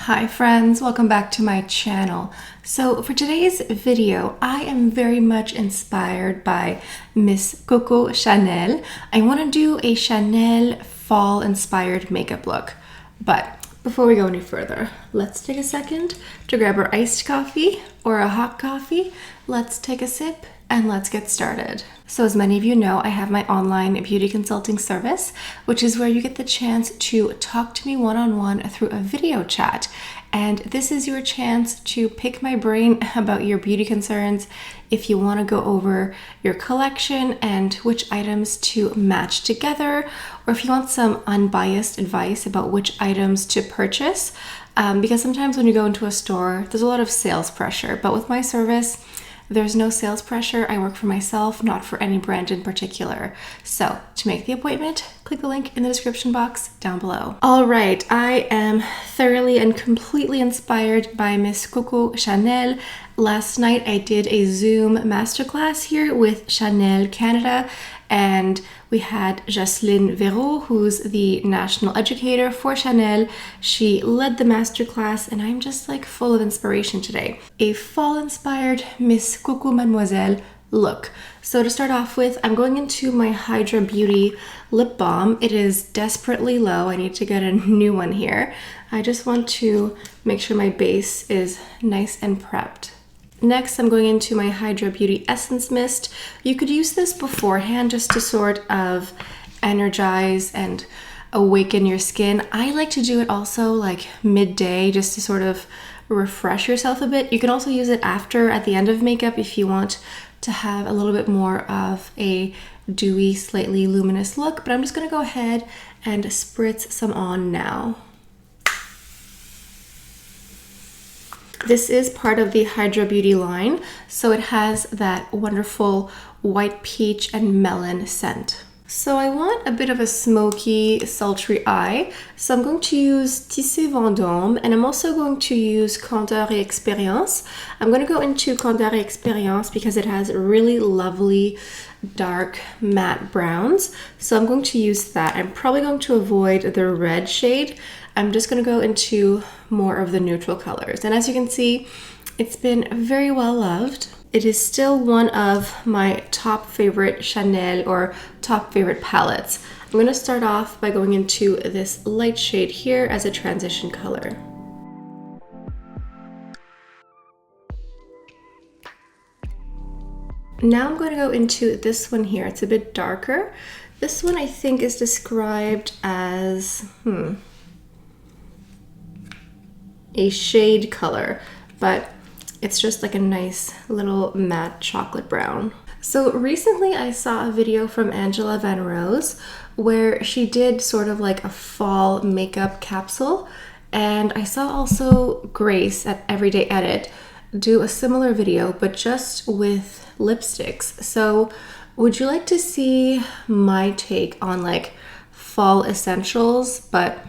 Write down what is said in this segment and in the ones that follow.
Hi friends, welcome back to my channel. So for today's video, I am very much inspired by Miss Coco Chanel. I want to do a Chanel fall inspired makeup look. But before we go any further, let's take a second to grab our iced coffee or a hot coffee. Let's take a sip and let's get started. So as many of you know, I have my online beauty consulting service, which is where you get the chance to talk to me one-on-one through a video chat. And this is your chance to pick my brain about your beauty concerns, if you want to go over your collection and which items to match together, or if you want some unbiased advice about which items to purchase. Because sometimes when you go into a store, there's a lot of sales pressure, but with my service, there's no sales pressure. I work for myself, not for any brand in particular. So to make the appointment, click the link in the description box down below. All right, I am thoroughly and completely inspired by Miss Coco Chanel. Last night I did a Zoom masterclass here with Chanel Canada, and we had Jocelyn Verreau, who's the national educator for Chanel. She led the masterclass, and I'm just like full of inspiration today. A fall-inspired Miss Coco Mademoiselle look. So to start off with, I'm going into my Hydra Beauty lip balm. It is desperately low. I need to get a new one here. I just want to make sure my base is nice and prepped. Next, I'm going into my Hydra Beauty Essence Mist. You could use this beforehand just to sort of energize and awaken your skin. I like to do it also like midday just to sort of refresh yourself a bit. You can also use it after, at the end of makeup, if you want to have a little bit more of a dewy, slightly luminous look. But I'm just gonna go ahead and spritz some on now. This is part of the Hydra Beauty line, so it has that wonderful white peach and melon scent. So I want a bit of a smoky, sultry eye, so I'm going to use Tissé Vendome, and I'm also going to use Candeur et Expérience. I'm going to go into Candeur et Expérience because it has really lovely dark matte browns, so I'm going to use that. I'm probably going to avoid the red shade. I'm just going to go into more of the neutral colors. And as you can see, it's been very well loved. It is still one of my top favorite Chanel or top favorite palettes. I'm going to start off by going into this light shade here as a transition color. Now I'm going to go into this one here. It's a bit darker. This one I think is described as a shade color, but it's just like a nice little matte chocolate brown. So recently I saw a video from Angela Van Rose where she did sort of like a fall makeup capsule, and I saw also Grace at Everyday Edit do a similar video but just with lipsticks. So would you like to see my take on like fall essentials, but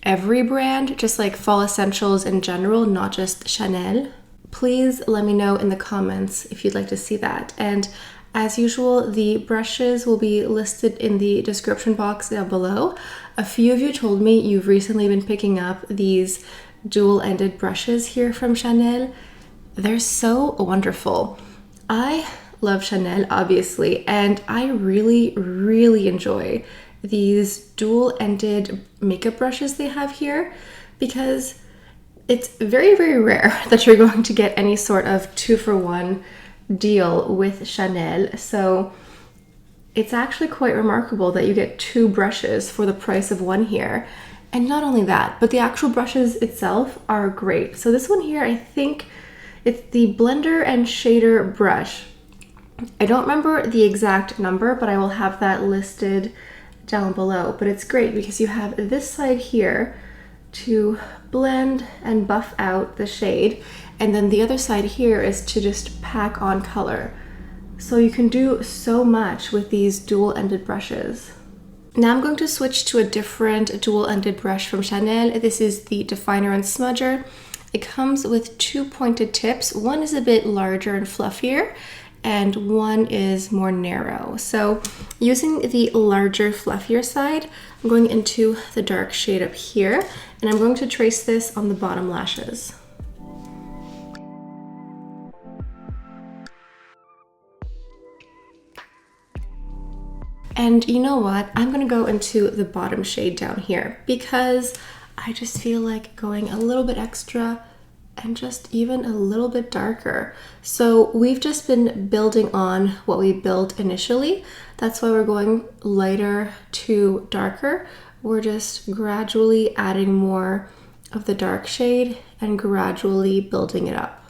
every brand, just like fall essentials in general, not just Chanel? Please let me know in the comments if you'd like to see that. And as usual, the brushes will be listed in the description box down below. A few of you told me you've recently been picking up these dual-ended brushes here from Chanel. They're so wonderful. I love Chanel, obviously, and I really, really enjoy these dual-ended makeup brushes they have here, because it's very, very rare that you're going to get any sort of 2-for-1 deal with Chanel. So it's actually quite remarkable that you get 2 brushes for the price of one here. And not only that, but the actual brushes itself are great. So this one here, I think it's the Blender and Shader brush. I don't remember the exact number, but I will have that listed down below. But it's great because you have this side here to blend and buff out the shade, and then the other side here is to just pack on color. So you can do so much with these dual-ended brushes. Now I'm going to switch to a different dual-ended brush from Chanel. This is the Definer and Smudger. It comes with 2 pointed tips. One is a bit larger and fluffier, and one is more narrow. So using the larger, fluffier side, I'm going into the dark shade up here, and I'm going to trace this on the bottom lashes. And you know what? I'm gonna go into the bottom shade down here because I just feel like going a little bit extra and just even a little bit darker. So we've just been building on what we built initially. That's why we're going lighter to darker. We're just gradually adding more of the dark shade and gradually building it up.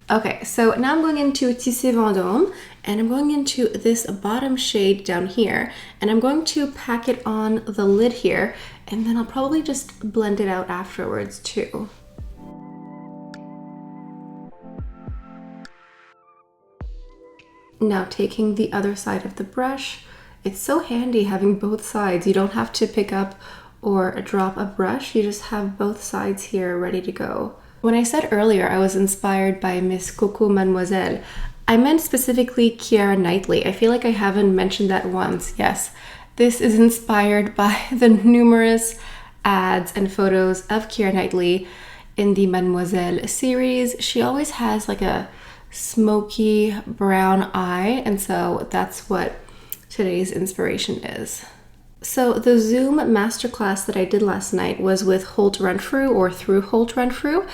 Okay, so now I'm going into Tissé Vendome, and I'm going into this bottom shade down here, and I'm going to pack it on the lid here, and then I'll probably just blend it out afterwards too. Now taking the other side of the brush, it's so handy having both sides. You don't have to pick up or drop a brush, you just have both sides here ready to go. When I said earlier I was inspired by Miss Coco Mademoiselle, I meant specifically Keira Knightley. I feel like I haven't mentioned that once. Yes, this is inspired by the numerous ads and photos of Keira Knightley in the Mademoiselle series. She always has like a smoky brown eye, and so that's what today's inspiration is. So the Zoom masterclass that I did last night was with Holt Renfrew, or through Holt Renfrew,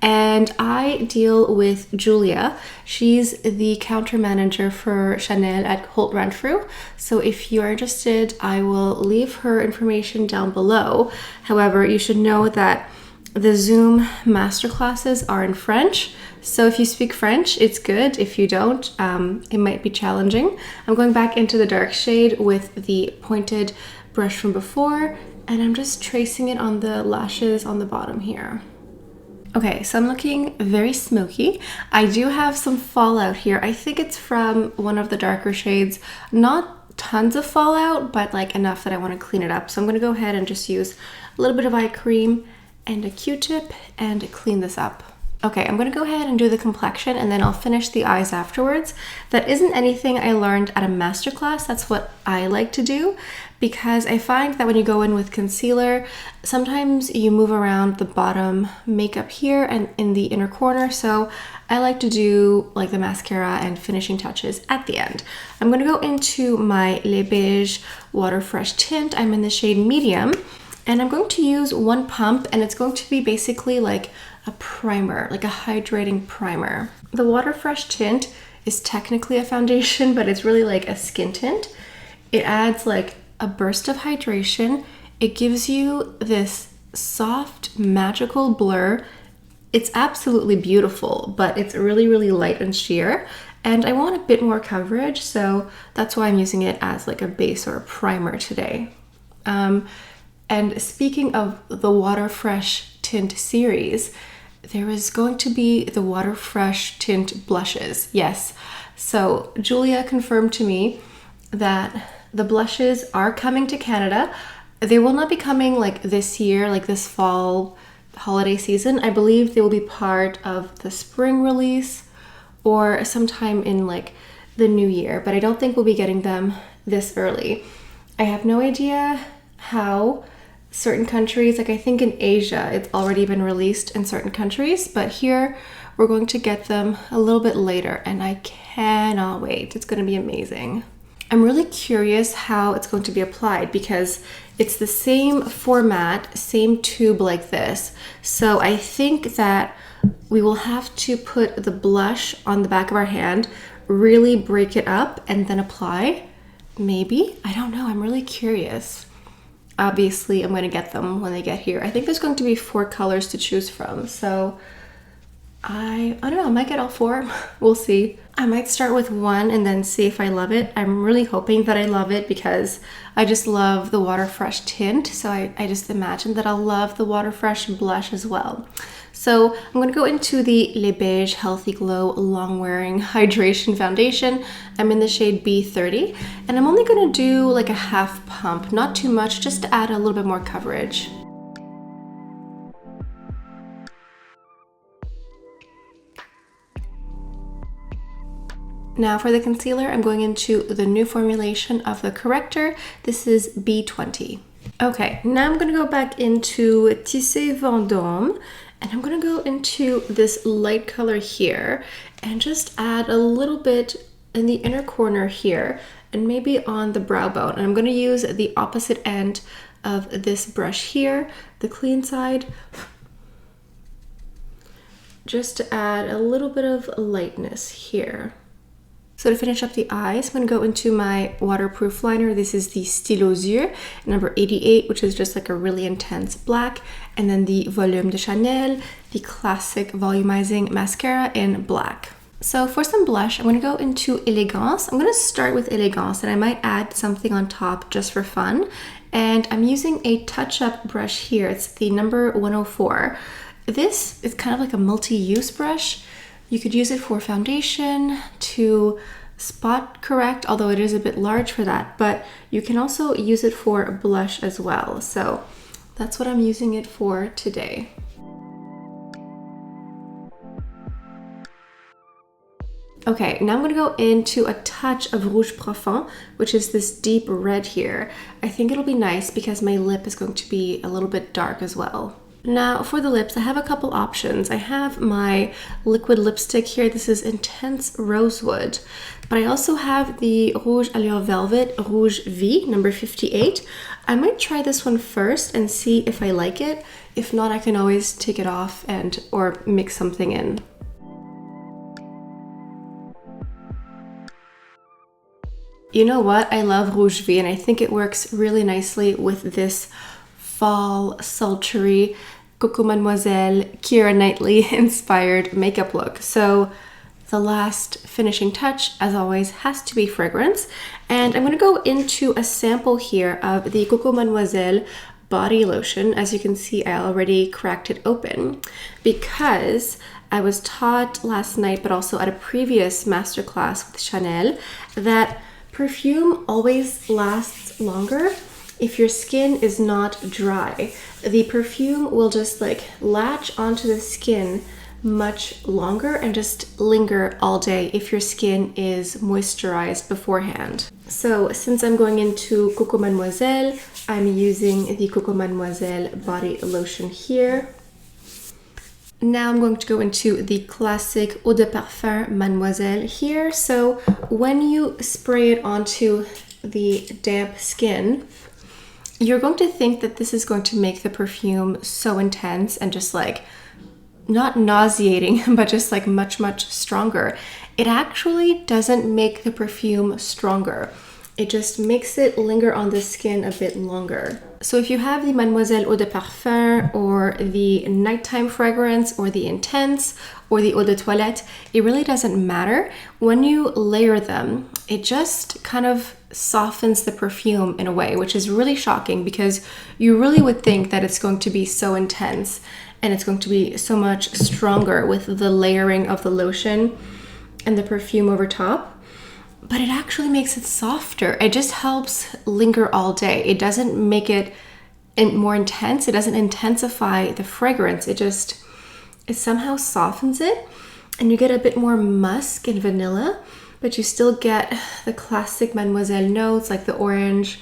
and I deal with Julia. She's the counter manager for Chanel at Holt Renfrew. So if you're interested, I will leave her information down below. However, you should know that the Zoom masterclasses are in French. So if you speak French, it's good. If you don't, it might be challenging. I'm going back into the dark shade with the pointed brush from before, and I'm just tracing it on the lashes on the bottom here. Okay, so I'm looking very smoky. I do have some fallout here. I think it's from one of the darker shades. Not tons of fallout, but like enough that I want to clean it up. So I'm going to go ahead and just use a little bit of eye cream and a Q-tip and clean this up. Okay, I'm gonna go ahead and do the complexion, and then I'll finish the eyes afterwards. That isn't anything I learned at a masterclass. That's what I like to do, because I find that when you go in with concealer, sometimes you move around the bottom makeup here and in the inner corner. So I like to do like the mascara and finishing touches at the end. I'm gonna go into my Les Beiges Water Fresh tint. I'm in the shade medium, and I'm going to use one pump, and it's going to be basically like a primer, like a hydrating primer. The Water Fresh tint is technically a foundation, but it's really like a skin tint. It adds like a burst of hydration. It gives you this soft, magical blur. It's absolutely beautiful, but it's really, really light and sheer. And I want a bit more coverage, so that's why I'm using it as like a base or a primer today. And speaking of the Water Fresh tint series, there is going to be the Water Fresh tint blushes. Yes, so Julia confirmed to me that the blushes are coming to Canada. They will not be coming like this year, like this fall holiday season. I believe they will be part of the spring release or sometime in like the new year, but I don't think we'll be getting them this early. I have no idea how certain countries, like I think in Asia, it's already been released in certain countries, but here we're going to get them a little bit later, and I cannot wait. It's going to be amazing. I'm really curious how it's going to be applied because it's the same format, same tube like this. So I think that we will have to put the blush on the back of our hand, really break it up, and then apply. Maybe? I don't know. I'm really curious. Obviously, I'm going to get them when they get here. I think there's going to be 4 colors to choose from. So I don't know, I might get all 4. We'll see. I might start with one and then see if I love it. I'm really hoping that I love it because I just love the Water Fresh tint. So I just imagine that I'll love the Water Fresh blush as well. So I'm going to go into the Les Beiges Healthy Glow Long Wearing Hydration Foundation. I'm in the shade B30, and I'm only going to do like a half pump, not too much, just to add a little bit more coverage. Now for the concealer, I'm going into the new formulation of the corrector. This is B20. Okay, now I'm gonna go back into Tissé Vendome, and I'm gonna go into this light color here and just add a little bit in the inner corner here and maybe on the brow bone. And I'm gonna use the opposite end of this brush here, the clean side, just to add a little bit of lightness here. So to finish up the eyes, I'm going to go into my waterproof liner. This is the Stylo Yeux, number 88, which is just like a really intense black. And then the Volume de Chanel, the classic volumizing mascara in black. So for some blush, I'm going to go into Elegance. I'm going to start with Elegance, and I might add something on top just for fun. And I'm using a touch-up brush here. It's the number 104. This is kind of like a multi-use brush. You could use it for foundation, to spot correct, although it is a bit large for that, but you can also use it for blush as well. So that's what I'm using it for today. Okay, now I'm gonna go into a touch of Rouge Profond, which is this deep red here. I think it'll be nice because my lip is going to be a little bit dark as well. Now for the lips, I have a couple options. I have my liquid lipstick here. This is Intense Rosewood, but I also have the Rouge Allure Velvet Rouge V, number 58. I might try this one first and see if I like it. If not, I can always take it off or mix something in. You know what? I love Rouge V, and I think it works really nicely with this fall sultry Coco Mademoiselle Keira Knightley inspired makeup look. So the last finishing touch, as always, has to be fragrance. And I'm going to go into a sample here of the Coco Mademoiselle body lotion. As you can see, I already cracked it open because I was taught last night, but also at a previous masterclass with Chanel, that perfume always lasts longer if your skin is not dry. The perfume will just like latch onto the skin much longer and just linger all day if your skin is moisturized beforehand. So since I'm going into Coco Mademoiselle, I'm using the Coco Mademoiselle body lotion here. Now I'm going to go into the classic Eau de Parfum Mademoiselle here. So when you spray it onto the damp skin, you're going to think that this is going to make the perfume so intense and just like not nauseating, but just like much, much stronger. It actually doesn't make the perfume stronger. It just makes it linger on the skin a bit longer. So if you have the Mademoiselle Eau de Parfum or the nighttime fragrance or the intense or the Eau de Toilette, it really doesn't matter. When you layer them, it just kind of softens the perfume in a way, which is really shocking because you really would think that it's going to be so intense and it's going to be so much stronger with the layering of the lotion and the perfume over top. But it actually makes it softer. It just helps linger all day. It doesn't make it more intense. It doesn't intensify the fragrance. It somehow softens it, and you get a bit more musk and vanilla, but you still get the classic Mademoiselle notes like the orange,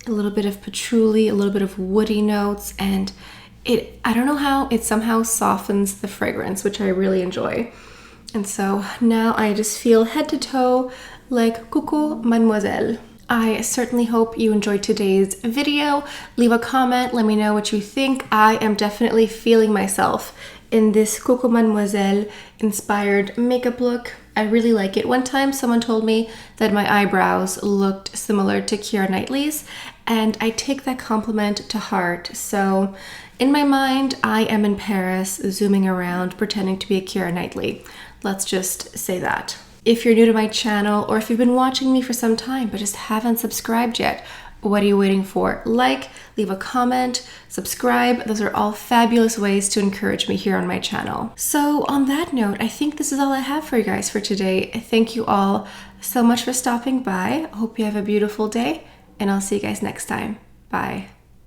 a little bit of patchouli, a little bit of woody notes, and I don't know how, it somehow softens the fragrance, which I really enjoy. And so now I just feel head to toe like Coco Mademoiselle. I certainly hope you enjoyed today's video. Leave a comment, let me know what you think. I am definitely feeling myself in this Coco Mademoiselle inspired makeup look. I really like it. One time someone told me that my eyebrows looked similar to Keira Knightley's, and I take that compliment to heart. So in my mind, I am in Paris, zooming around, pretending to be a Keira Knightley. Let's just say that. If you're new to my channel, or if you've been watching me for some time but just haven't subscribed yet, what are you waiting for? Like, leave a comment, subscribe. Those are all fabulous ways to encourage me here on my channel. So on that note, I think this is all I have for you guys for today. Thank you all so much for stopping by. I hope you have a beautiful day, and I'll see you guys next time. Bye.